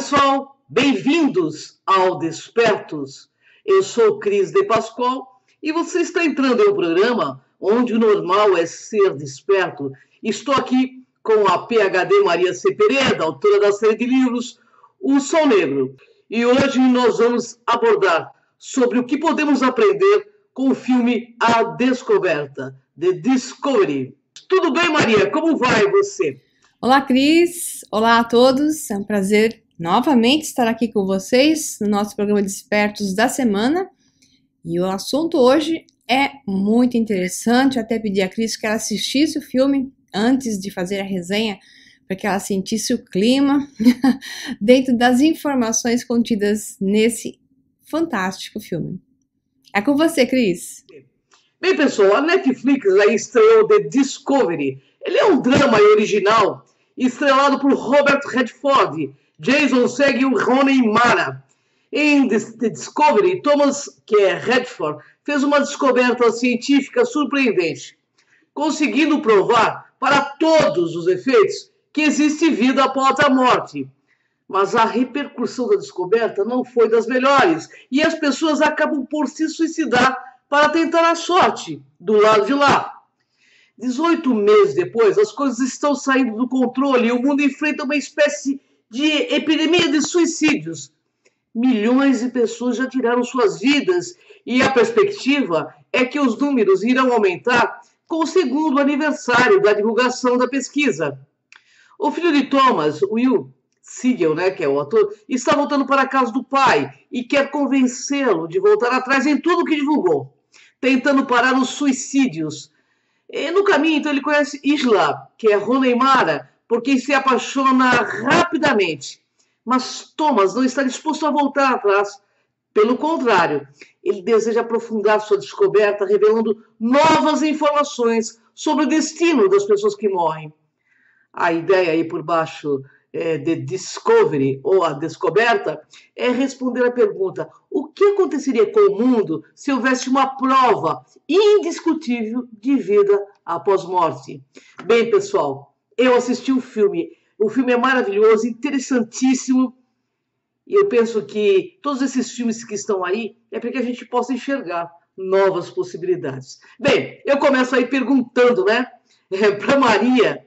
pessoal, bem-vindos ao Despertos. Eu sou Cris de Pascoal e você está entrando em um programa onde o normal é ser desperto. Estou aqui com a PhD Maria C. Pereira, autora da série de livros O Sol Negro. E hoje nós vamos abordar sobre o que podemos aprender com o filme A Descoberta, The Discovery. Tudo bem, Maria? Como vai você? Olá, Cris. Olá a todos. É um prazer novamente estar aqui com vocês no nosso programa Despertos da semana. E o assunto hoje é muito interessante. Eu até pedi a Cris que ela assistisse o filme antes de fazer a resenha, para que ela sentisse o clima dentro das informações contidas nesse fantástico filme. É com você, Cris. Bem, pessoal, a Netflix aí estreou The Discovery. Ele é um drama original estrelado por Robert Redford, Jason Segel e Rooney Mara. Em The Discovery, Thomas Redford fez uma descoberta científica surpreendente, conseguindo provar para todos os efeitos que existe vida após a morte. Mas a repercussão da descoberta não foi das melhores e as pessoas acabam por se suicidar para tentar a sorte do lado de lá. 18 meses depois, as coisas estão saindo do controle e o mundo enfrenta uma espécie de epidemia de suicídios. Milhões de pessoas já tiraram suas vidas e a perspectiva é que os números irão aumentar com o segundo aniversário da divulgação da pesquisa. O filho de Thomas, Will Segel, que é o ator, está voltando para a casa do pai e quer convencê-lo de voltar atrás em tudo que divulgou, tentando parar os suicídios. E no caminho, então, ele conhece Isla, que é Rooney Mara, por quem se apaixona rapidamente. Mas Thomas não está disposto a voltar atrás. Pelo contrário, ele deseja aprofundar sua descoberta, revelando novas informações sobre o destino das pessoas que morrem. A ideia aí por baixo de Discovery, ou a descoberta, é responder a pergunta: o que aconteceria com o mundo se houvesse uma prova indiscutível de vida após morte? Bem, pessoal, eu assisti o filme é maravilhoso, interessantíssimo, e eu penso que todos esses filmes que estão aí é para que a gente possa enxergar novas possibilidades. Bem, eu começo aí perguntando, para Maria,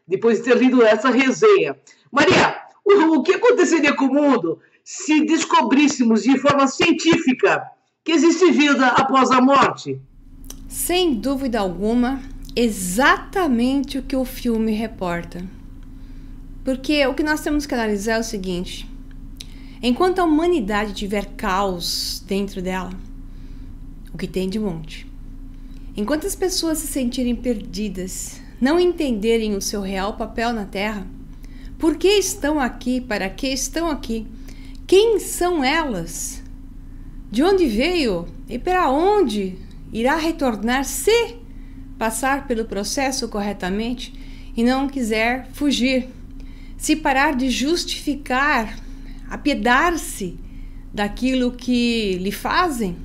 depois de ter lido essa resenha. Maria, o que aconteceria com o mundo se descobríssemos de forma científica que existe vida após a morte? Sem dúvida alguma, exatamente o que o filme reporta. Porque o que nós temos que analisar é o seguinte: enquanto a humanidade tiver caos dentro dela, o que tem de monte, enquanto as pessoas se sentirem perdidas, não entenderem o seu real papel na Terra, por que estão aqui, para que estão aqui, quem são elas, de onde veio e para onde irá retornar se passar pelo processo corretamente e não quiser fugir, se parar de justificar, apiedar-se daquilo que lhe fazem,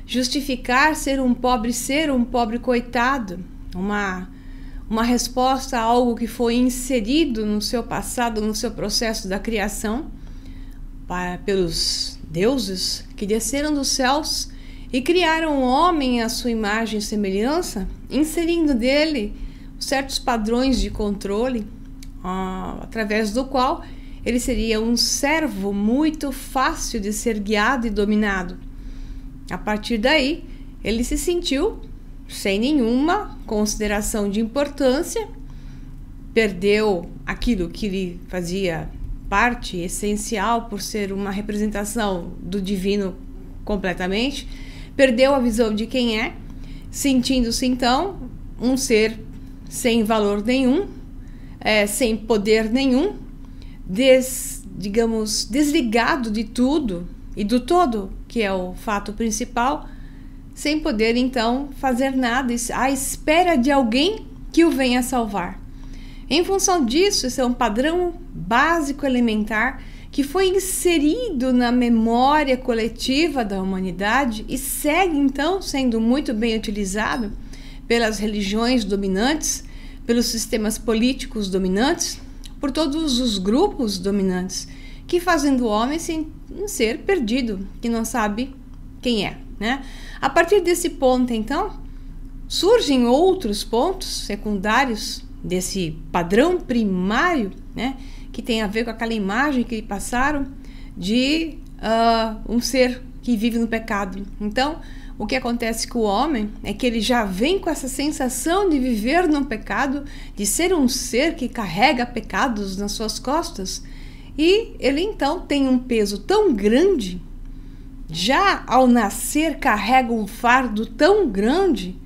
justificar ser um pobre coitado, uma resposta a algo que foi inserido no seu passado, no seu processo da criação, pelos deuses que desceram dos céus e criaram o homem à sua imagem e semelhança, inserindo dele certos padrões de controle, através do qual ele seria um servo muito fácil de ser guiado e dominado. A partir daí, ele se sentiu sem nenhuma consideração de importância, perdeu aquilo que lhe fazia parte essencial por ser uma representação do divino completamente, perdeu a visão de quem é, sentindo-se então um ser sem valor nenhum, sem poder nenhum, desligado de tudo e do todo, que é o fato principal, sem poder então fazer nada, à espera de alguém que o venha salvar. Em função disso, esse é um padrão básico elementar que foi inserido na memória coletiva da humanidade e segue então sendo muito bem utilizado pelas religiões dominantes, pelos sistemas políticos dominantes, por todos os grupos dominantes, que fazendo o homem um ser perdido, que não sabe quem é, né? A partir desse ponto, então, surgem outros pontos secundários desse padrão primário, né? Que tem a ver com aquela imagem que passaram de um ser que vive no pecado. Então, o que acontece com o homem é que ele já vem com essa sensação de viver no pecado, de ser um ser que carrega pecados nas suas costas, e ele então tem um peso tão grande, já ao nascer carrega um fardo tão grande,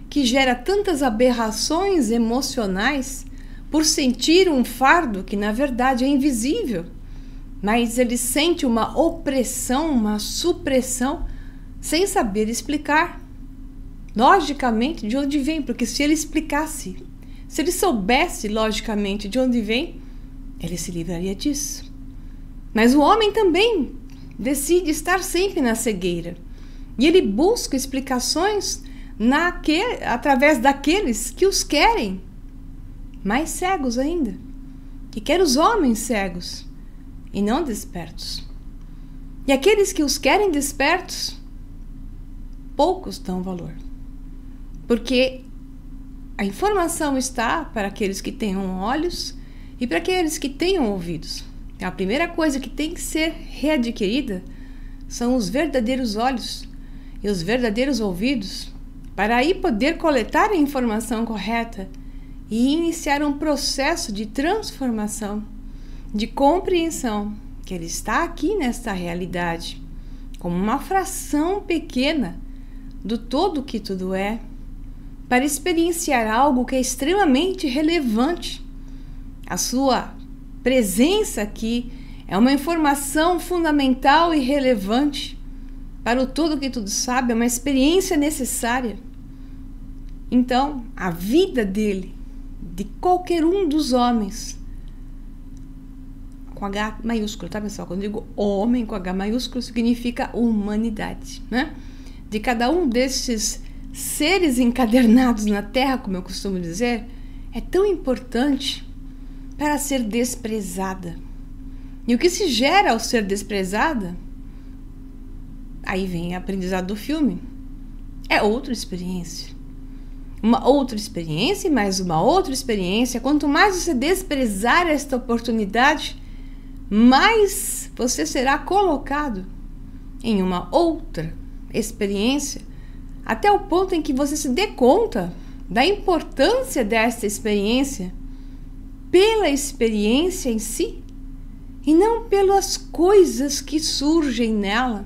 que gera tantas aberrações emocionais por sentir um fardo que na verdade é invisível, mas ele sente uma opressão, uma supressão, sem saber explicar logicamente de onde vem, porque se ele explicasse, se ele soubesse logicamente de onde vem, ele se livraria disso. Mas o homem também decide estar sempre na cegueira, e ele busca explicações através daqueles que os querem mais cegos ainda, que querem os homens cegos e não despertos. E aqueles que os querem despertos, poucos dão valor, porque a informação está para aqueles que tenham olhos e para aqueles que tenham ouvidos. A primeira coisa que tem que ser readquirida são os verdadeiros olhos e os verdadeiros ouvidos, para aí poder coletar a informação correta e iniciar um processo de transformação, de compreensão que ele está aqui nesta realidade, como uma fração pequena do todo que tudo é, para experienciar algo que é extremamente relevante. A sua presença aqui é uma informação fundamental e relevante para o todo que tudo sabe, é uma experiência necessária. Então, a vida dele, de qualquer um dos homens, com H maiúsculo, tá, pessoal? Quando eu digo homem com H maiúsculo, significa humanidade, né? De cada um desses seres encadernados na Terra, como eu costumo dizer, é tão importante para ser desprezada. E o que se gera ao ser desprezada, aí vem o aprendizado do filme, é outra experiência. Uma outra experiência e mais uma outra experiência. Quanto mais você desprezar esta oportunidade, mais você será colocado em uma outra experiência, até o ponto em que você se dê conta da importância desta experiência pela experiência em si e não pelas coisas que surgem nela,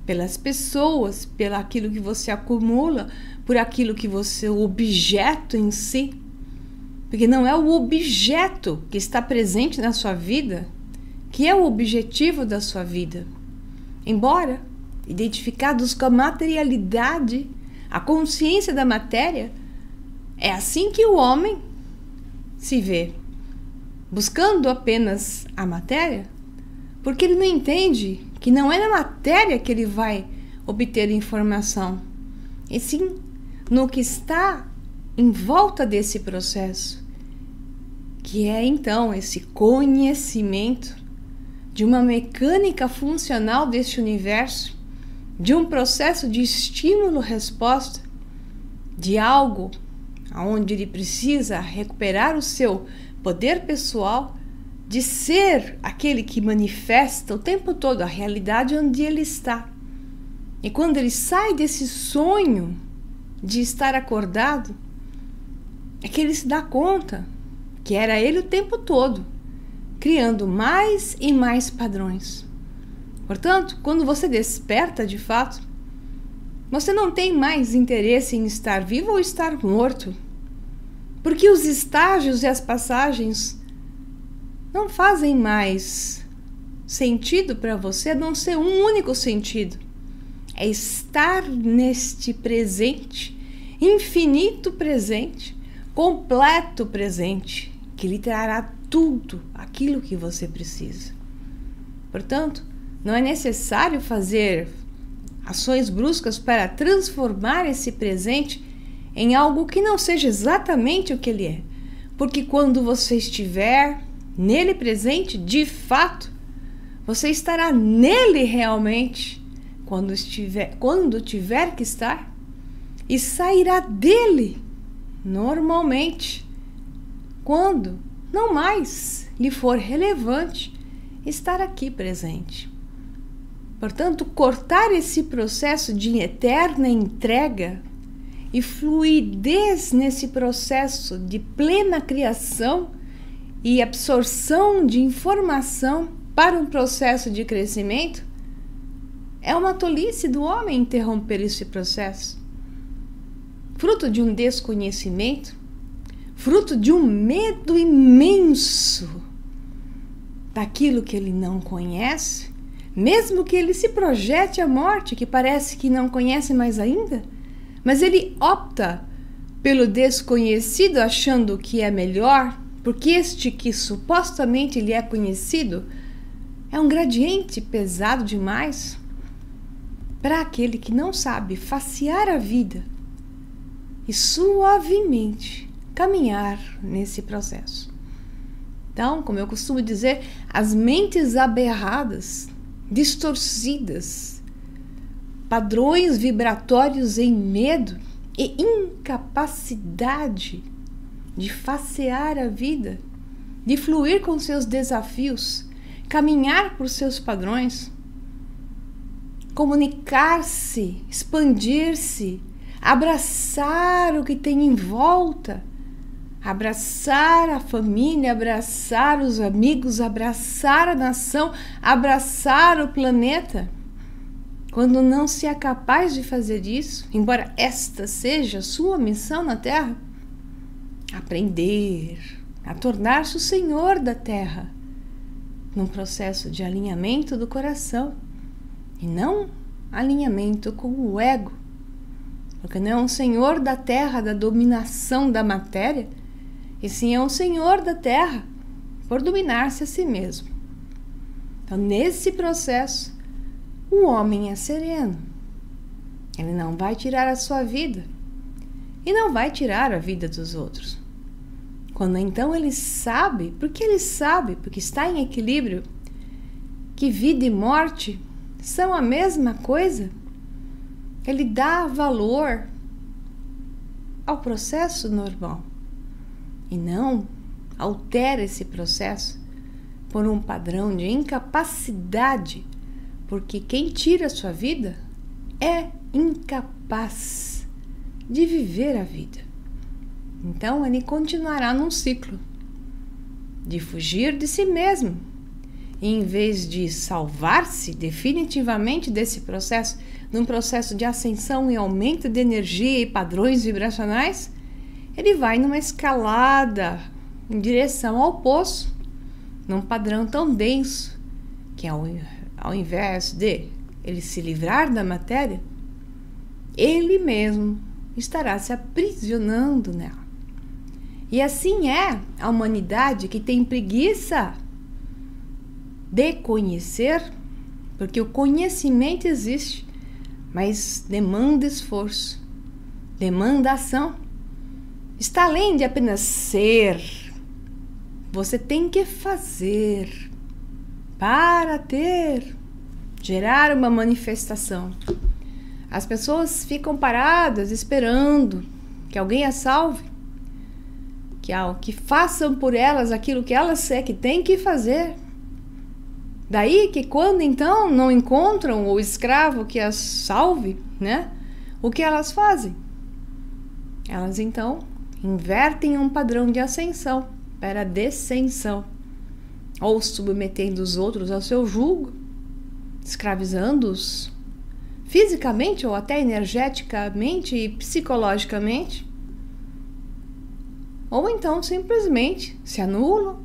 pelas pessoas, pelo aquilo que você acumula, por aquilo que você, o objeto em si, porque não é o objeto que está presente na sua vida que é o objetivo da sua vida. Embora identificados com a materialidade, a consciência da matéria, é assim que o homem se vê, buscando apenas a matéria, porque ele não entende que não é na matéria que ele vai obter informação, e sim no que está em volta desse processo, que é então esse conhecimento de uma mecânica funcional deste universo, de um processo de estímulo-resposta, de algo onde ele precisa recuperar o seu poder pessoal, de ser aquele que manifesta o tempo todo a realidade onde ele está. E quando ele sai desse sonho de estar acordado, é que ele se dá conta que era ele o tempo todo, criando mais e mais padrões. Portanto, quando você desperta de fato, você não tem mais interesse em estar vivo ou estar morto, porque os estágios e as passagens não fazem mais sentido para você, a não ser um único sentido: é estar neste presente, infinito presente, completo presente, que lhe trará tudo aquilo que você precisa. Portanto, não é necessário fazer ações bruscas para transformar esse presente em algo que não seja exatamente o que ele é, porque quando você estiver nele presente, de fato, Você estará nele realmente quando tiver que estar, e sairá dele normalmente quando não mais lhe for relevante estar aqui presente. Portanto, cortar esse processo de eterna entrega e fluidez nesse processo de plena criação e absorção de informação para um processo de crescimento é uma tolice do homem interromper esse processo. Fruto de um desconhecimento, fruto de um medo imenso daquilo que ele não conhece, mesmo que ele se projete à morte, que parece que não conhece mais ainda, mas ele opta pelo desconhecido achando que é melhor, porque este que supostamente lhe é conhecido é um gradiente pesado demais para aquele que não sabe facear a vida e suavemente caminhar nesse processo. Então, como eu costumo dizer, as mentes aberradas, distorcidas, padrões vibratórios em medo e incapacidade de facear a vida, de fluir com seus desafios, caminhar por seus padrões, comunicar-se, expandir-se, abraçar o que tem em volta, abraçar a família, abraçar os amigos, abraçar a nação, abraçar o planeta. Quando não se é capaz de fazer isso, embora esta seja a sua missão na Terra, aprender a tornar-se o Senhor da Terra, num processo de alinhamento do coração, e não alinhamento com o ego, porque não é um Senhor da Terra, da dominação da matéria, e sim é um Senhor da Terra por dominar-se a si mesmo. Então, nesse processo, o homem é sereno. Ele não vai tirar a sua vida e não vai tirar a vida dos outros. Quando então ele sabe, porque está em equilíbrio, que vida e morte são a mesma coisa, ele dá valor ao processo normal e não altera esse processo por um padrão de incapacidade, porque quem tira a sua vida é incapaz de viver a vida. Então ele continuará num ciclo de fugir de si mesmo, e em vez de salvar-se definitivamente desse processo, num processo de ascensão e aumento de energia e padrões vibracionais, ele vai numa escalada em direção ao poço, num padrão tão denso que ao invés de ele se livrar da matéria, ele mesmo estará se aprisionando nela. E assim é a humanidade que tem preguiça de conhecer, porque o conhecimento existe, mas demanda esforço, demanda ação. Está além de apenas ser. Você tem que fazer para gerar uma manifestação. As pessoas ficam paradas esperando que alguém as salve, que façam por elas aquilo que elas que têm que fazer. Daí que quando então não encontram o escravo que as salve, o que elas fazem? Elas então invertem um padrão de ascensão para descensão, ou submetendo os outros ao seu jugo, escravizando-os fisicamente ou até energeticamente e psicologicamente, ou então simplesmente se anulam,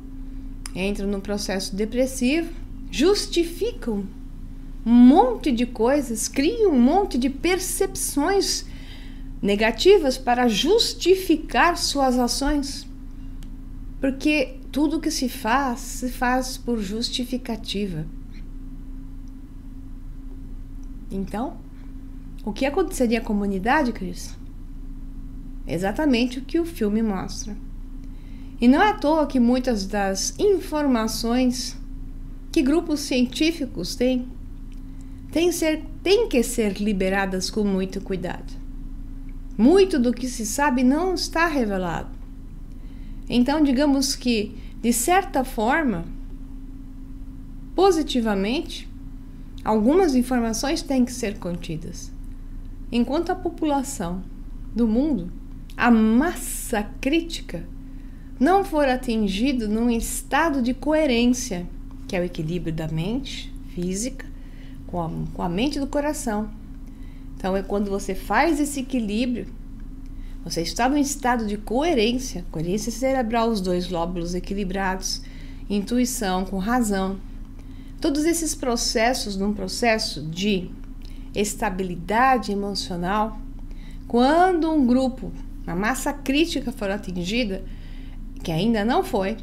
entram num processo depressivo, justificam um monte de coisas, criam um monte de percepções negativas para justificar suas ações, porque tudo que se faz por justificativa. Então, o que aconteceria à comunidade, Cris? Exatamente o que o filme mostra. E não é à toa que muitas das informações que grupos científicos têm que ser liberadas com muito cuidado. Muito do que se sabe não está revelado. Então, digamos que, de certa forma, positivamente, algumas informações têm que ser contidas. Enquanto a população do mundo, a massa crítica, não for atingida num estado de coerência, que é o equilíbrio da mente física com a mente do coração. Então, é quando você faz esse equilíbrio, você está num estado de coerência cerebral, os dois lóbulos equilibrados, intuição com razão. Todos esses processos, num processo de estabilidade emocional, quando um grupo, a massa crítica for atingida, que ainda não foi,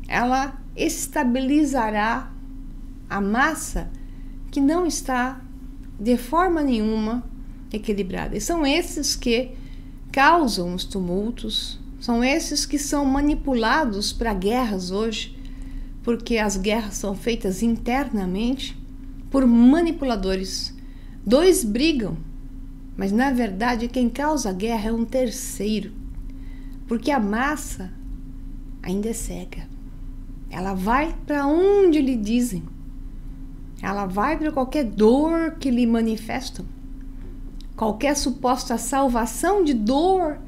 ela estabilizará a massa que não está de forma nenhuma equilibrada. E são esses que causam os tumultos, são esses que são manipulados para guerras hoje, porque as guerras são feitas internamente por manipuladores. Dois brigam, mas na verdade quem causa a guerra é um terceiro, porque a massa ainda é cega. Ela vai para onde lhe dizem. Ela vai para qualquer dor que lhe manifestam. Qualquer suposta salvação de dor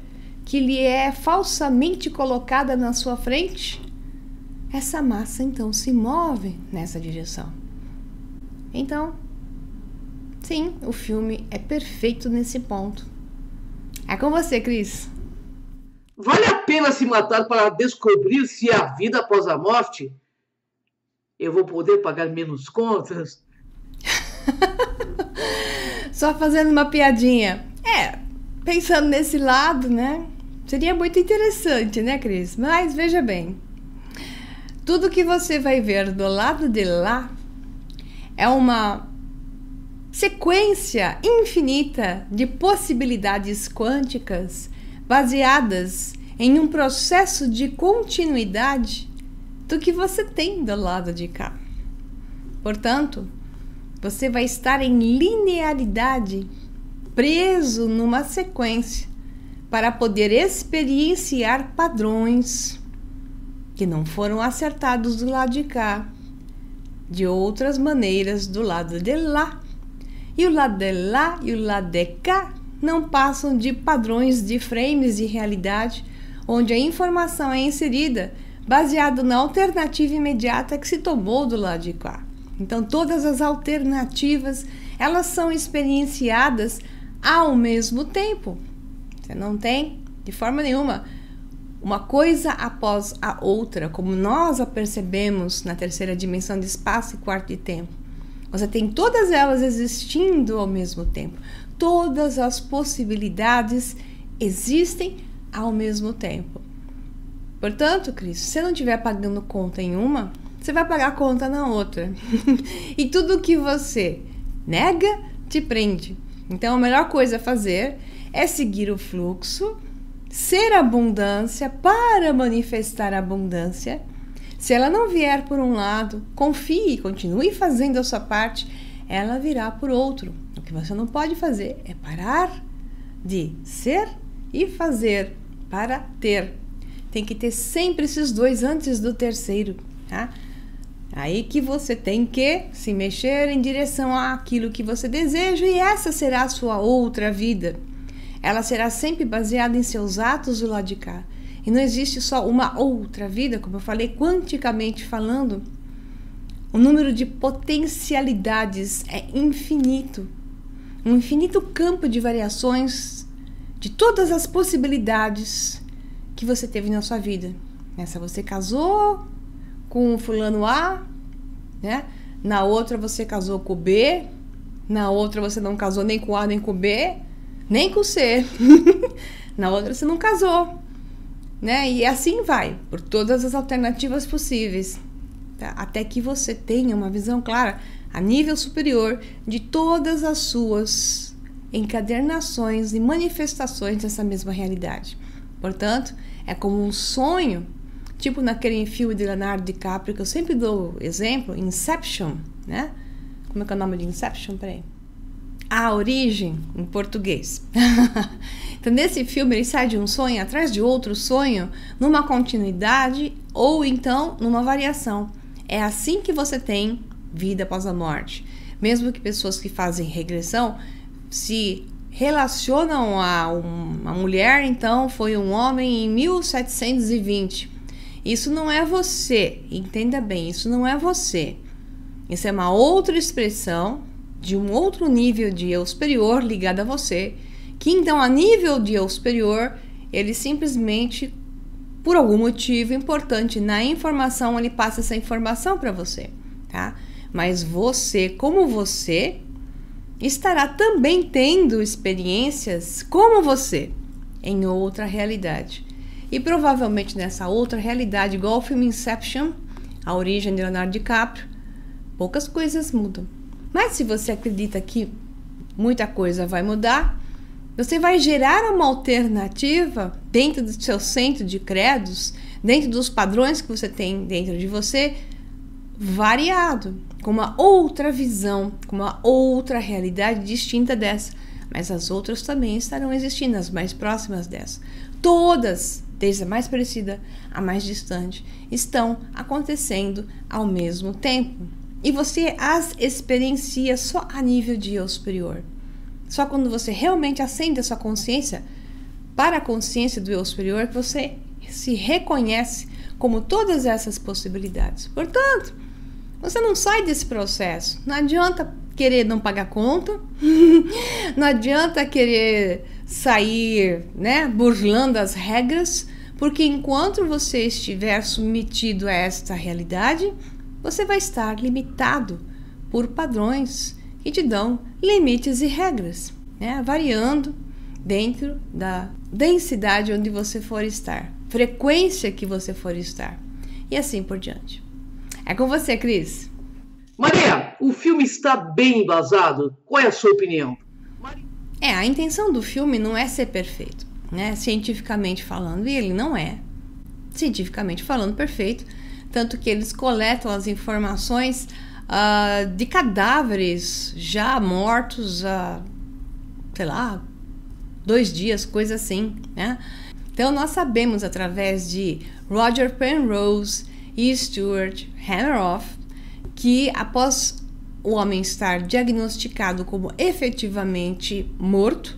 que lhe é falsamente colocada na sua frente, essa massa então se move nessa direção. Então, sim, o filme é perfeito nesse ponto. É com você, Cris. Vale a pena se matar para descobrir se há vida após a morte? Eu vou poder pagar menos contas? Só fazendo uma piadinha. Pensando nesse lado, né? Seria muito interessante, né, Cris? Mas veja bem, tudo que você vai ver do lado de lá é uma sequência infinita de possibilidades quânticas baseadas em um processo de continuidade do que você tem do lado de cá. Portanto, você vai estar em linearidade, preso numa sequência, para poder experienciar padrões que não foram acertados do lado de cá, de outras maneiras do lado de lá. E o lado de lá e o lado de cá não passam de padrões de frames de realidade, onde a informação é inserida baseado na alternativa imediata que se tomou do lado de cá. Então, todas as alternativas, elas são experienciadas ao mesmo tempo. Você não tem, de forma nenhuma, uma coisa após a outra, como nós a percebemos na terceira dimensão de espaço e quarto de tempo. Você tem todas elas existindo ao mesmo tempo. Todas as possibilidades existem ao mesmo tempo. Portanto, Cris, se você não estiver pagando conta em uma, você vai pagar conta na outra. E tudo que você nega, te prende. Então, a melhor coisa a fazer é seguir o fluxo, ser abundância para manifestar a abundância. Se ela não vier por um lado, confie, continue fazendo a sua parte, ela virá por outro. O que você não pode fazer é parar de ser e fazer para ter. Tem que ter sempre esses dois antes do terceiro, tá? Aí que você tem que se mexer em direção àquilo que você deseja, e essa será a sua outra vida. Ela será sempre baseada em seus atos do lado de cá. E não existe só uma outra vida, como eu falei, quanticamente falando. O número de potencialidades é infinito. Um infinito campo de variações de todas as possibilidades que você teve na sua vida. Nessa você casou com o fulano A, né? Na outra você casou com o B, na outra você não casou nem com o A nem com o B, nem com o C. Na outra você não casou, né? E assim vai, por todas as alternativas possíveis, tá? Até que você tenha uma visão clara, a nível superior, de todas as suas encadernações e manifestações dessa mesma realidade. Portanto, é como um sonho tipo naquele filme de Leonardo DiCaprio, que eu sempre dou exemplo, Inception, né? Como é que é o nome de Inception? Peraí. A Origem, em português. Então, nesse filme, ele sai de um sonho atrás de outro sonho, numa continuidade ou então numa variação. É assim que você tem vida após a morte. Mesmo que pessoas que fazem regressão se relacionam a uma mulher, então foi um homem em 1720. Isso não é você, entenda bem, isso não é você. Isso é uma outra expressão de um outro nível de eu superior ligado a você, que então a nível de eu superior, ele simplesmente, por algum motivo importante na informação, ele passa essa informação para você, tá? Mas você, como você, estará também tendo experiências como você, em outra realidade. E provavelmente nessa outra realidade, igual o filme Inception, A Origem de Leonardo DiCaprio, poucas coisas mudam. Mas se você acredita que muita coisa vai mudar, você vai gerar uma alternativa dentro do seu centro de credos, dentro dos padrões que você tem dentro de você, variado, com uma outra visão, com uma outra realidade distinta dessa. Mas as outras também estarão existindo, as mais próximas dessa. Todas, desde a mais parecida à mais distante, estão acontecendo ao mesmo tempo. E você as experiencia só a nível de eu superior. Só quando você realmente acende a sua consciência para a consciência do eu superior que você se reconhece como todas essas possibilidades. Portanto, você não sai desse processo. Não adianta querer não pagar conta, não adianta querer sair, né, burlando as regras, porque enquanto você estiver submetido a esta realidade, você vai estar limitado por padrões que te dão limites e regras, né? Variando dentro da densidade onde você for estar, frequência que você for estar, e assim por diante. É com você, Cris. Maria, o filme está bem embasado? Qual é a sua opinião? A intenção do filme não é ser perfeito, né? Cientificamente falando, e ele não é cientificamente falando perfeito, tanto que eles coletam as informações de cadáveres já mortos há, sei lá, 2 dias, coisa assim, né? Então, nós sabemos através de Roger Penrose e Stuart Hameroff que após o homem estar diagnosticado como efetivamente morto,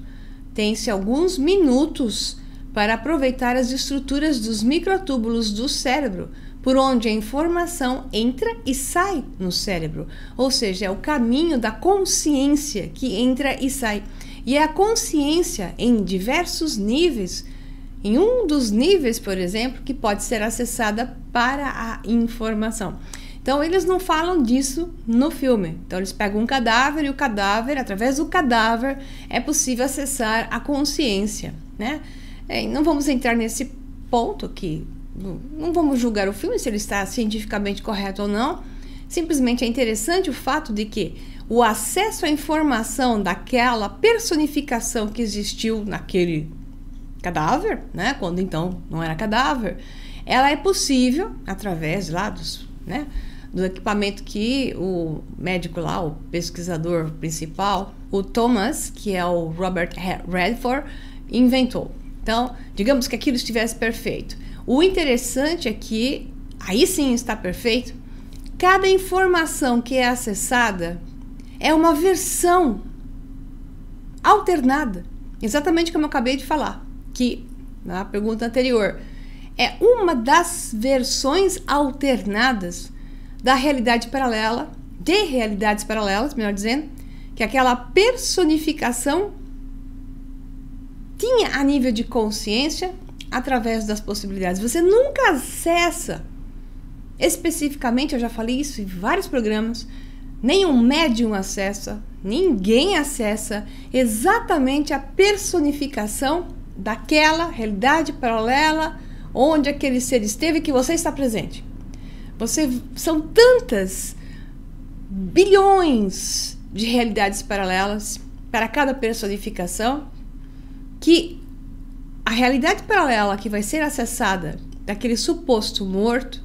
tem-se alguns minutos para aproveitar as estruturas dos microtúbulos do cérebro, por onde a informação entra e sai no cérebro. Ou seja, é o caminho da consciência que entra e sai. E é a consciência em diversos níveis. Em um dos níveis, por exemplo, que pode ser acessada para a informação. Então, eles não falam disso no filme. Então, eles pegam um cadáver e o cadáver, através do cadáver, é possível acessar a consciência, né? Não vamos entrar nesse ponto aqui. Não vamos julgar o filme se ele está cientificamente correto ou não. Simplesmente é interessante o fato de que o acesso à informação daquela personificação que existiu naquele cadáver, né, quando então não era cadáver, ela é possível através lá do equipamento que o médico lá, o pesquisador principal, o Thomas, que é o Robert Redford, inventou. Então, digamos que aquilo estivesse perfeito. O interessante é que, aí sim está perfeito, cada informação que é acessada é uma versão alternada, exatamente como eu acabei de falar, que na pergunta anterior, é uma das versões alternadas da realidade paralela, de realidades paralelas, melhor dizendo, que aquela personificação tinha a nível de consciência através das possibilidades. Você nunca acessa especificamente, eu já falei isso em vários programas, nenhum médium acessa, ninguém acessa exatamente a personificação daquela realidade paralela onde aquele ser esteve que você está presente. São tantas bilhões de realidades paralelas para cada personificação que a realidade paralela que vai ser acessada daquele suposto morto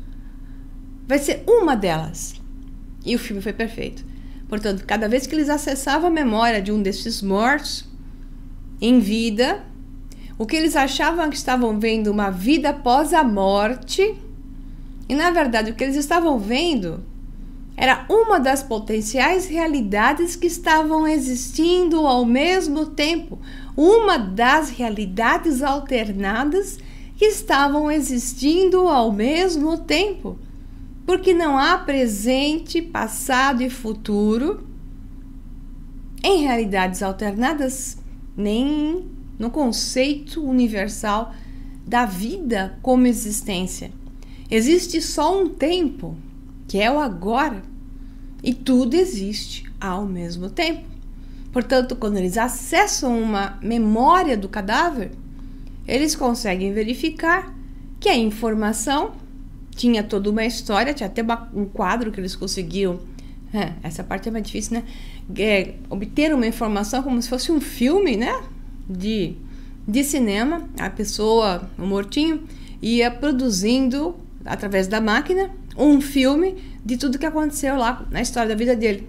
vai ser uma delas. E o filme foi perfeito. Portanto, cada vez que eles acessavam a memória de um desses mortos em vida, o que eles achavam que estavam vendo uma vida após a morte, e na verdade o que eles estavam vendo era uma das potenciais realidades que estavam existindo ao mesmo tempo, uma das realidades alternadas que estavam existindo ao mesmo tempo. Porque não há presente, passado e futuro em realidades alternadas, nem no conceito universal da vida como existência. Existe só um tempo, que é o agora, e tudo existe ao mesmo tempo. Portanto, quando eles acessam uma memória do cadáver, eles conseguem verificar que a informação tinha toda uma história, tinha até um quadro que eles conseguiam. Essa parte é mais difícil, né? Obter uma informação como se fosse um filme, né? De cinema. A pessoa, o mortinho, ia produzindo, através da máquina, um filme de tudo que aconteceu lá na história da vida dele.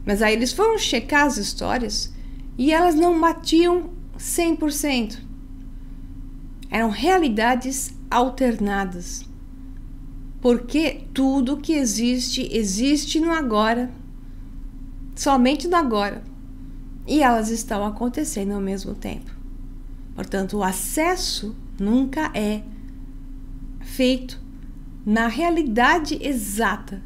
Mas aí eles foram checar as histórias e elas não batiam 100%. Eram realidades alternadas. Porque tudo que existe, existe no agora, somente no agora. E elas estão acontecendo ao mesmo tempo. Portanto, o acesso nunca é feito na realidade exata,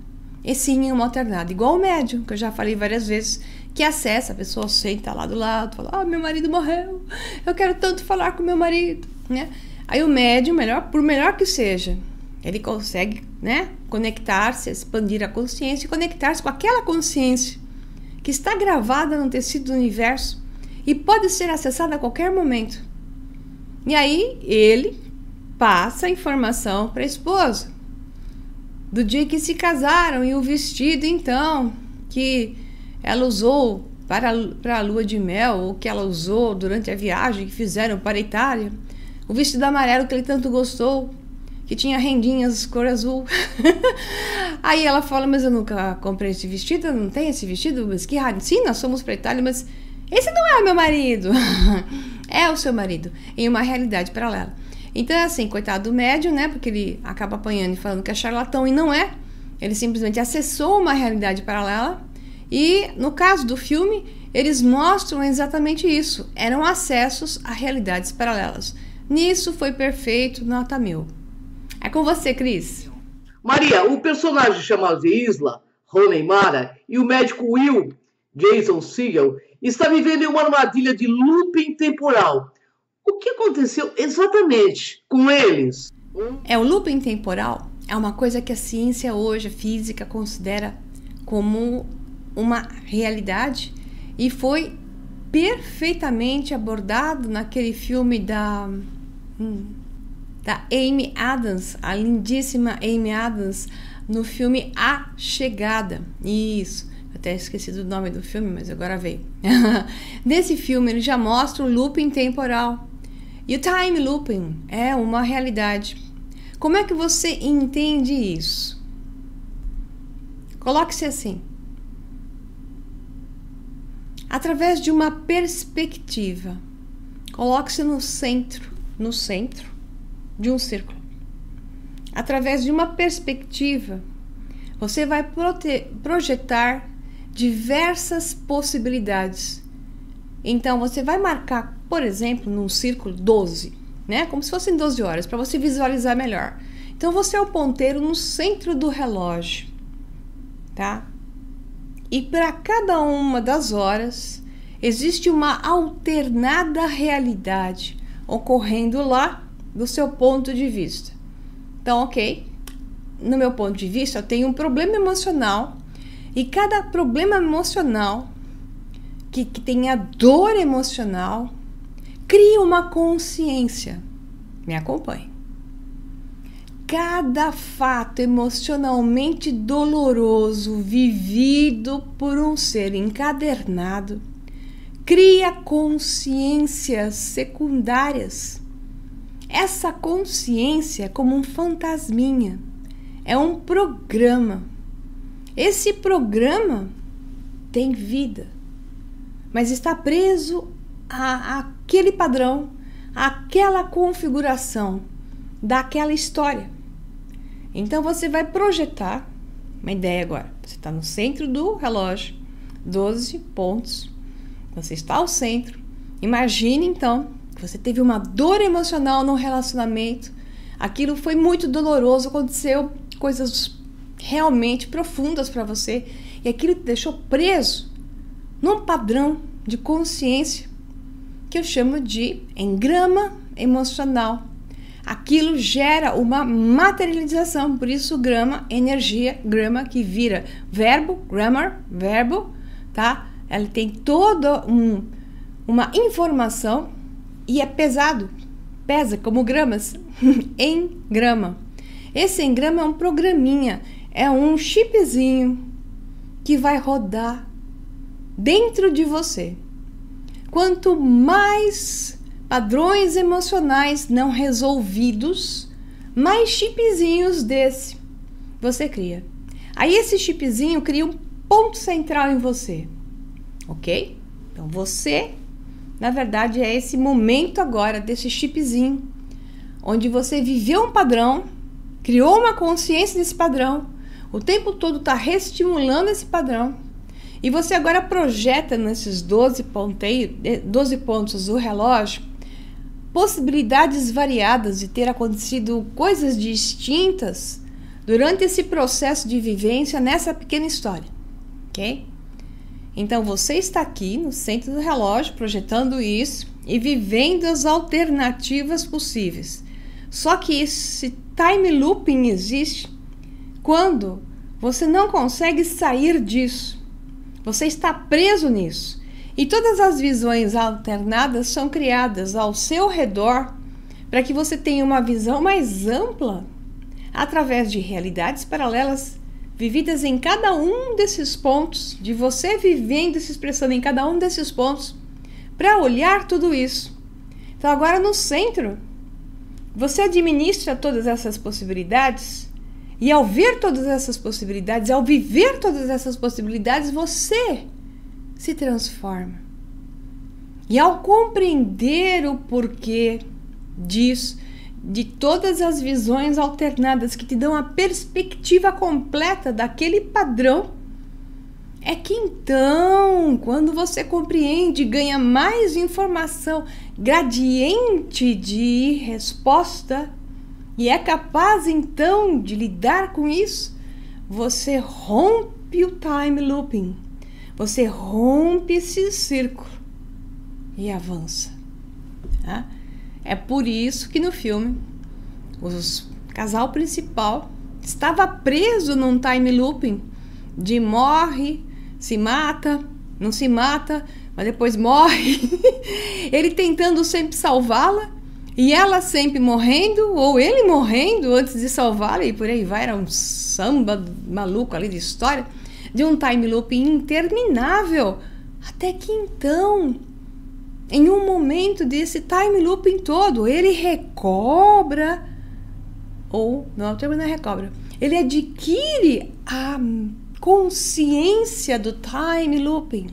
e sim em uma alternada. Igual o médium, que eu já falei várias vezes, que acessa, a pessoa senta lá do lado, fala, meu marido morreu, eu quero tanto falar com meu marido, né? Aí o médium, por melhor que seja, ele consegue, né, conectar-se, expandir a consciência e conectar-se com aquela consciência que está gravada no tecido do universo e pode ser acessada a qualquer momento. E aí ele passa a informação para a esposa do dia que se casaram e o vestido, então, que ela usou para a lua de mel, ou que ela usou durante a viagem que fizeram para a Itália, o vestido amarelo que ele tanto gostou, que tinha rendinhas cor azul. Aí ela fala, mas eu nunca comprei esse vestido, eu não tenho esse vestido, mas que raro. Sim, nós fomos para a Itália, mas esse não é o meu marido. É o seu marido, em uma realidade paralela. Então, assim, coitado do médium, né, porque ele acaba apanhando e falando que é charlatão e não é. Ele simplesmente acessou uma realidade paralela e, no caso do filme, eles mostram exatamente isso. Eram acessos a realidades paralelas. Nisso foi perfeito, nota 1000. É com você, Cris. Maria, o personagem chamado de Isla, Ronen Mara, e o médico Will, Jason Segel, está vivendo em uma armadilha de looping temporal. O que aconteceu exatamente com eles? O looping temporal é uma coisa que a ciência hoje, a física, considera como uma realidade e foi perfeitamente abordado naquele filme da Amy Adams, a lindíssima Amy Adams, no filme A Chegada. Isso, até esqueci do nome do filme, mas agora veio. Nesse filme ele já mostra o looping temporal. E o time looping é uma realidade. Como é que você entende isso? Coloque-se assim. Através de uma perspectiva. Coloque-se no centro de um círculo. Através de uma perspectiva, você vai projetar diversas possibilidades. Então, você vai marcar, por exemplo, num círculo 12, né? Como se fossem 12 horas, para você visualizar melhor. Então, você é o ponteiro no centro do relógio, tá? E para cada uma das horas, existe uma alternada realidade ocorrendo lá do seu ponto de vista. Então, ok, no meu ponto de vista, eu tenho um problema emocional e cada problema emocional que tenha dor emocional cria uma consciência. Me acompanhe. Cada fato emocionalmente doloroso vivido por um ser encadernado cria consciências secundárias. Essa consciência é como um fantasminha, é um programa. Esse programa tem vida, mas está preso àquele padrão, àquela configuração daquela história. Então você vai projetar uma ideia agora. Você está no centro do relógio, 12 pontos. Você está ao centro. Imagine então que você teve uma dor emocional no relacionamento. Aquilo foi muito doloroso, aconteceu coisas realmente profundas para você e aquilo te deixou preso num padrão de consciência que eu chamo de engrama emocional. Aquilo gera uma materialização, por isso grama, energia, grama que vira verbo, grammar, verbo, tá? Ela tem toda uma informação e é pesado, pesa como gramas, engrama. Esse engrama é um programinha, é um chipzinho que vai rodar dentro de você. Quanto mais padrões emocionais não resolvidos, mais chipzinhos desse você cria. Aí esse chipzinho cria um ponto central em você, ok? Então você, na verdade, é esse momento agora desse chipzinho, onde você viveu um padrão, criou uma consciência desse padrão, o tempo todo está reestimulando esse padrão, e você agora projeta nesses 12 pontos do relógio possibilidades variadas de ter acontecido coisas distintas durante esse processo de vivência nessa pequena história, ok? Então você está aqui no centro do relógio projetando isso e vivendo as alternativas possíveis. Só que esse time looping existe quando você não consegue sair disso. Você está preso nisso. E todas as visões alternadas são criadas ao seu redor para que você tenha uma visão mais ampla através de realidades paralelas vividas em cada um desses pontos, de você vivendo e se expressando em cada um desses pontos, para olhar tudo isso. Então agora no centro, você administra todas essas possibilidades e ao ver todas essas possibilidades, ao viver todas essas possibilidades, você se transforma. E ao compreender o porquê disso, de todas as visões alternadas que te dão a perspectiva completa daquele padrão, é que então, quando você compreende, ganha mais informação, gradiente de resposta, e é capaz então de lidar com isso, você rompe o time looping, você rompe esse círculo e avança, tá? É por isso que no filme o casal principal estava preso num time looping de morre, se mata, não se mata, mas depois morre. Ele tentando sempre salvá-la e ela sempre morrendo, ou ele morrendo antes de salvá-la, e por aí vai. Era um samba maluco ali de história, de um time looping interminável, até que então, em um momento desse time looping todo, ele recobra, ou não, o termo não é recobra, ele adquire a consciência do time looping.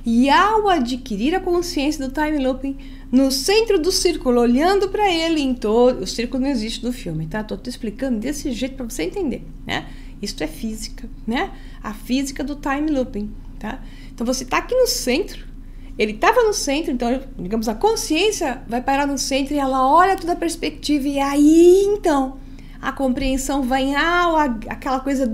E ao adquirir a consciência do time looping, no centro do círculo, olhando para ele em todo, o círculo não existe no filme, tá? Tô te explicando desse jeito para você entender, né? Isso é física, né? A física do time looping, tá? Então você tá aqui no centro, ele estava no centro, então, digamos, a consciência vai parar no centro e ela olha toda a perspectiva, e aí, então, a compreensão vai aquela coisa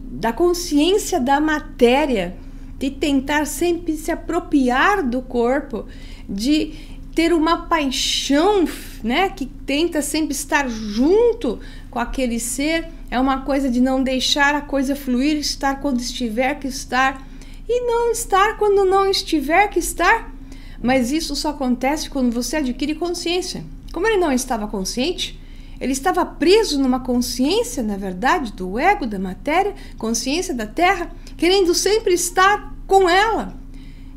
da consciência da matéria, de tentar sempre se apropriar do corpo, de ter uma paixão, né, que tenta sempre estar junto com aquele ser, é uma coisa de não deixar a coisa fluir, estar quando estiver que estar, e não estar quando não estiver que estar. Mas isso só acontece quando você adquire consciência. Como ele não estava consciente, ele estava preso numa consciência, na verdade, do ego, da matéria, consciência da terra, querendo sempre estar com ela.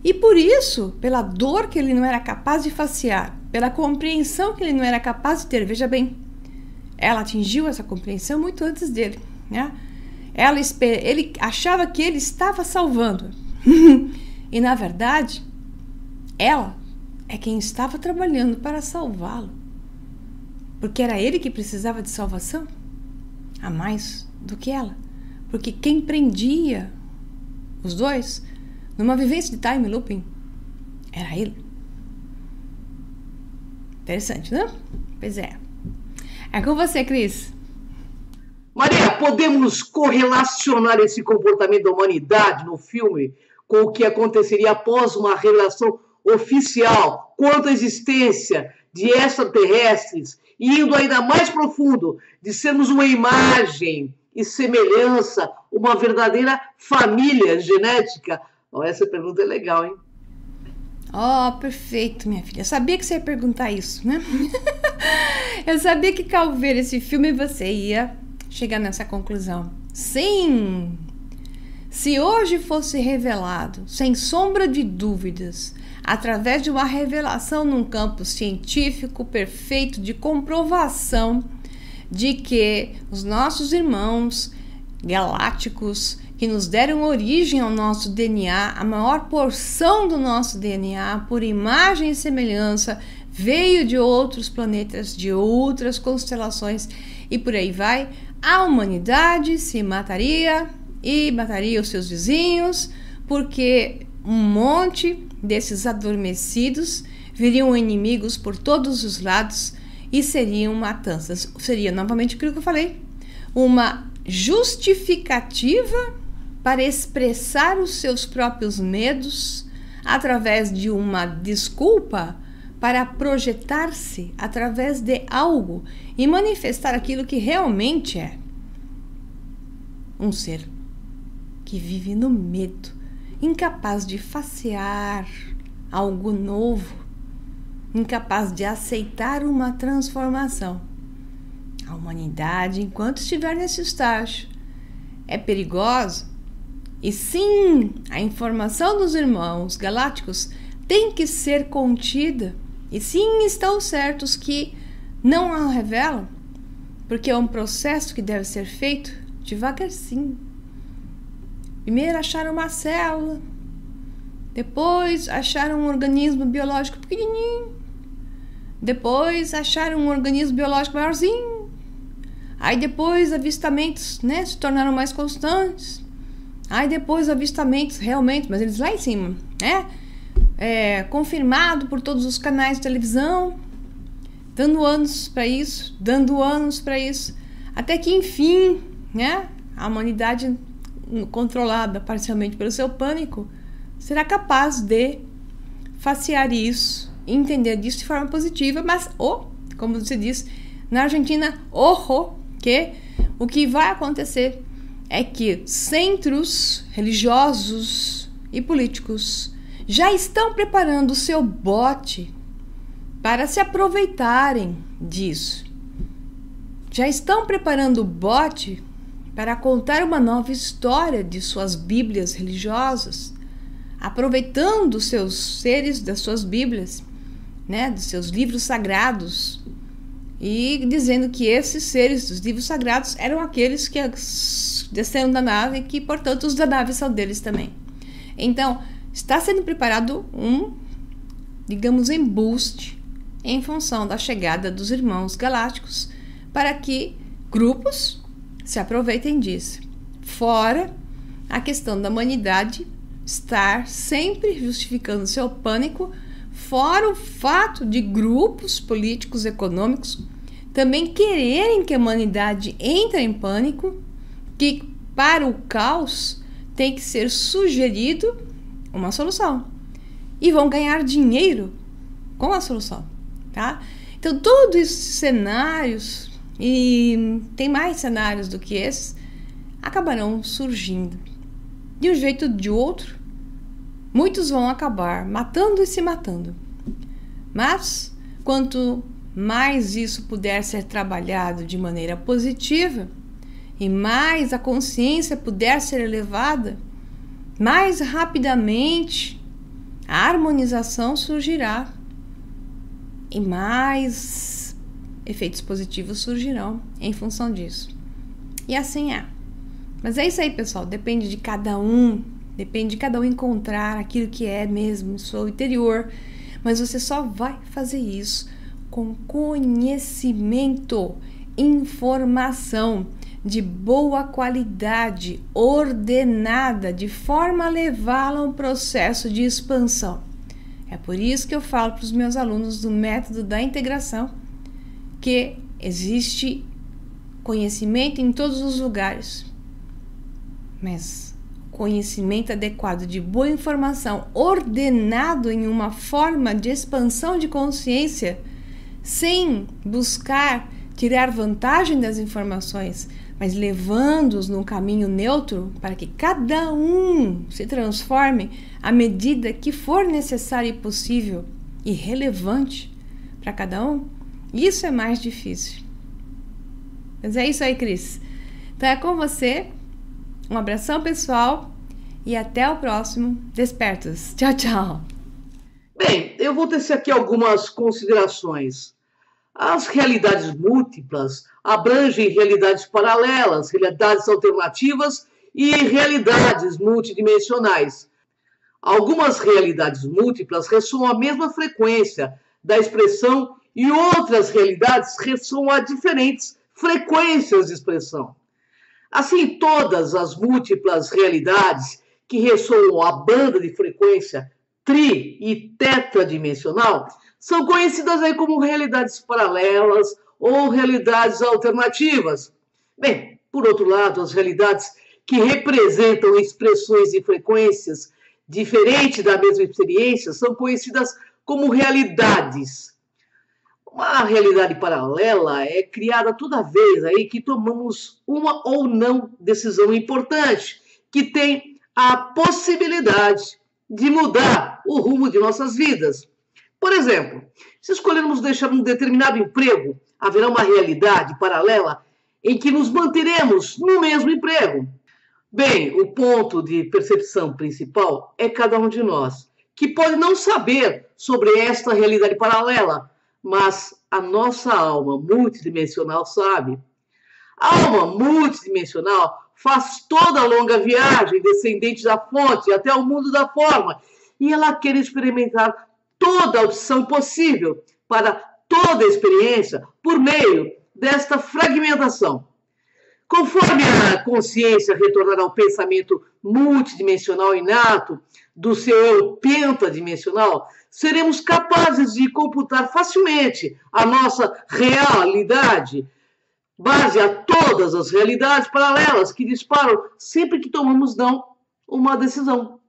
E por isso, pela dor que ele não era capaz de facear, pela compreensão que ele não era capaz de ter. Veja bem, ela atingiu essa compreensão muito antes dele, né? Ele achava que ele estava salvando. E, na verdade, ela é quem estava trabalhando para salvá-lo. Porque era ele que precisava de salvação, a mais do que ela. Porque quem prendia os dois numa vivência de time looping era ele. Interessante, não? Pois é. É com você, Cris. Maria, podemos correlacionar esse comportamento da humanidade no filme com o que aconteceria após uma revelação oficial quanto à existência de extraterrestres, indo ainda mais profundo, de sermos uma imagem e semelhança, uma verdadeira família genética? Oh, essa pergunta é legal, hein? Oh, perfeito, minha filha. Eu sabia que você ia perguntar isso, né? Eu sabia que ao ver esse filme você ia chegar nessa conclusão. Sim! Se hoje fosse revelado, sem sombra de dúvidas, através de uma revelação num campo científico perfeito de comprovação de que os nossos irmãos galácticos que nos deram origem ao nosso DNA, a maior porção do nosso DNA, por imagem e semelhança, veio de outros planetas, de outras constelações e por aí vai, a humanidade se mataria e mataria os seus vizinhos, porque um monte desses adormecidos viriam inimigos por todos os lados e seriam matanças. Seria novamente aquilo que eu falei, uma justificativa para expressar os seus próprios medos através de uma desculpa para projetar-se através de algo e manifestar aquilo que realmente é um ser que vive no medo, incapaz de facear algo novo, incapaz de aceitar uma transformação. A humanidade, enquanto estiver nesse estágio, é perigosa. E sim, a informação dos irmãos galácticos tem que ser contida. E sim, estão certos que não a revelam, porque é um processo que deve ser feito devagarzinho. Primeiro acharam uma célula, depois acharam um organismo biológico pequenininho, depois acharam um organismo biológico maiorzinho, aí depois avistamentos, né, se tornaram mais constantes, aí depois avistamentos realmente, mas eles lá em cima, né, confirmado por todos os canais de televisão, dando anos para isso, até que enfim, né, a humanidade controlada parcialmente pelo seu pânico, será capaz de facear isso, entender disso de forma positiva, mas, como se diz na Argentina, que o que vai acontecer é que centros religiosos e políticos já estão preparando o seu bote para se aproveitarem disso. Já estão preparando o bote para contar uma nova história de suas bíblias religiosas, aproveitando os seus seres das suas bíblias, né, dos seus livros sagrados, e dizendo que esses seres dos livros sagrados eram aqueles que desceram da nave e que, portanto, os da nave são deles também. Então, está sendo preparado digamos, embuste em função da chegada dos irmãos galácticos para que grupos se aproveitem disso. Fora a questão da humanidade estar sempre justificando seu pânico, fora o fato de grupos políticos econômicos também quererem que a humanidade entre em pânico, que para o caos tem que ser sugerido uma solução e vão ganhar dinheiro com a solução, tá? Então todos esses cenários, e tem mais cenários do que esses, acabarão surgindo. De um jeito ou de outro, muitos vão acabar matando e se matando. Mas, quanto mais isso puder ser trabalhado de maneira positiva, e mais a consciência puder ser elevada, mais rapidamente a harmonização surgirá. e mais efeitos positivos surgirão em função disso. E assim é. Mas é isso aí, pessoal. Depende de cada um encontrar aquilo que é mesmo no seu interior. Mas você só vai fazer isso com conhecimento, informação de boa qualidade, ordenada, de forma a levá-la a um processo de expansão. É por isso que eu falo para os meus alunos do método da integração que existe conhecimento em todos os lugares, mas conhecimento adequado de boa informação, ordenado em uma forma de expansão de consciência, sem buscar tirar vantagem das informações, mas levando-os num caminho neutro para que cada um se transforme à medida que for necessário e possível e relevante para cada um. Isso é mais difícil. Mas é isso aí, Cris. Então é com você. Um abração, pessoal, e até o próximo Despertos. Tchau, tchau. Bem, eu vou tecer aqui algumas considerações. As realidades múltiplas abrangem realidades paralelas, realidades alternativas e realidades multidimensionais. Algumas realidades múltiplas ressoam a mesma frequência da expressão e outras realidades ressoam a diferentes frequências de expressão. Assim, todas as múltiplas realidades que ressoam a banda de frequência tri- e tetradimensional são conhecidas aí como realidades paralelas ou realidades alternativas. Bem, por outro lado, as realidades que representam expressões de frequências diferentes da mesma experiência são conhecidas como realidades. Uma realidade paralela é criada toda vez aí que tomamos uma ou não decisão importante, que tem a possibilidade de mudar o rumo de nossas vidas. Por exemplo, se escolhermos deixar um determinado emprego, haverá uma realidade paralela em que nos manteremos no mesmo emprego. Bem, o ponto de percepção principal é cada um de nós, que pode não saber sobre esta realidade paralela, mas a nossa alma multidimensional sabe. A alma multidimensional faz toda a longa viagem descendente da fonte até o mundo da forma, e ela quer experimentar toda a audição possível para toda a experiência por meio desta fragmentação. Conforme a consciência retornar ao pensamento multidimensional inato do seu eu pentadimensional, seremos capazes de computar facilmente a nossa realidade, base a todas as realidades paralelas que disparam sempre que tomamos não uma decisão.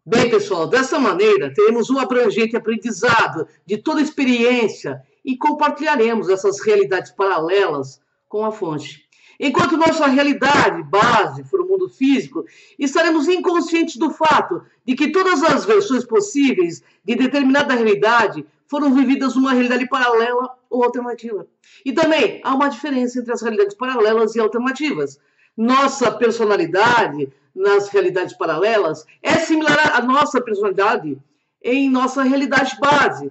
Bem, pessoal, dessa maneira teremos um abrangente aprendizado de toda a experiência e compartilharemos essas realidades paralelas com a fonte. Enquanto nossa realidade base for o mundo físico, estaremos inconscientes do fato de que todas as versões possíveis de determinada realidade foram vividas numa realidade paralela ou alternativa. E também há uma diferença entre as realidades paralelas e alternativas. Nossa personalidade nas realidades paralelas é similar à nossa personalidade em nossa realidade base.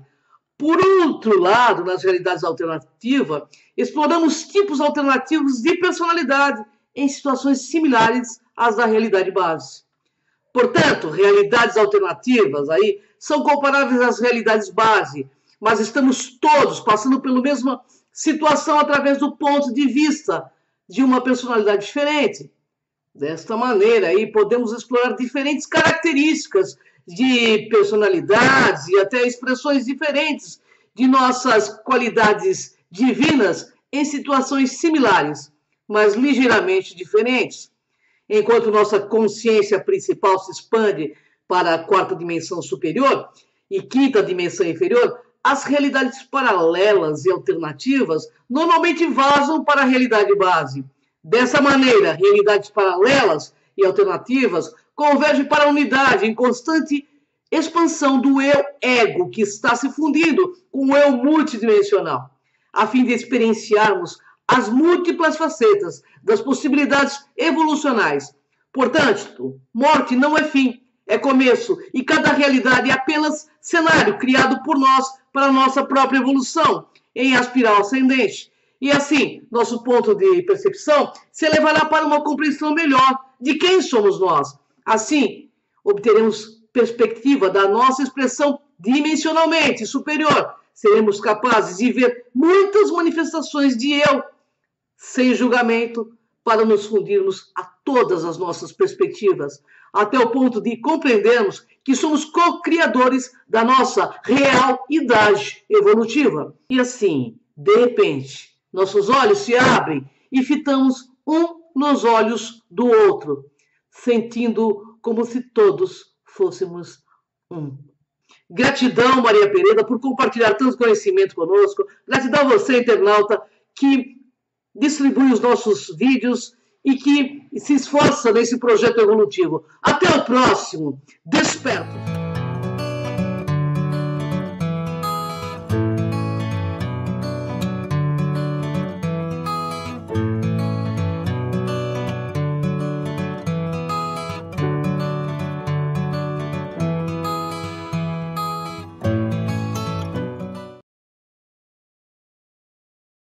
Por outro lado, nas realidades alternativas, exploramos tipos alternativos de personalidade em situações similares às da realidade base. Portanto, realidades alternativas aí são comparáveis às realidades base, mas estamos todos passando pela mesma situação através do ponto de vista de uma personalidade diferente. Desta maneira, aí, podemos explorar diferentes características de personalidades e até expressões diferentes de nossas qualidades divinas em situações similares, mas ligeiramente diferentes. Enquanto nossa consciência principal se expande para a quarta dimensão superior e quinta dimensão inferior, as realidades paralelas e alternativas normalmente vazam para a realidade base. Dessa maneira, realidades paralelas e alternativas convergem para a unidade em constante expansão do eu ego, que está se fundindo com o eu multidimensional, a fim de experienciarmos as múltiplas facetas das possibilidades evolucionais. Portanto, morte não é fim, é começo e cada realidade é apenas cenário criado por nós para a nossa própria evolução em espiral ascendente. E assim, nosso ponto de percepção se elevará para uma compreensão melhor de quem somos nós. Assim, obteremos perspectiva da nossa expressão dimensionalmente superior. Seremos capazes de ver muitas manifestações de eu, sem julgamento, para nos fundirmos a todas as nossas perspectivas, até o ponto de compreendermos que somos co-criadores da nossa real idade evolutiva. E assim, de repente, nossos olhos se abrem e fitamos um nos olhos do outro, sentindo como se todos fôssemos um. Gratidão, Maria Pereira, por compartilhar tanto conhecimento conosco. Gratidão a você, internauta, que distribui os nossos vídeos e que se esforça nesse projeto evolutivo. Até o próximo. Desperta!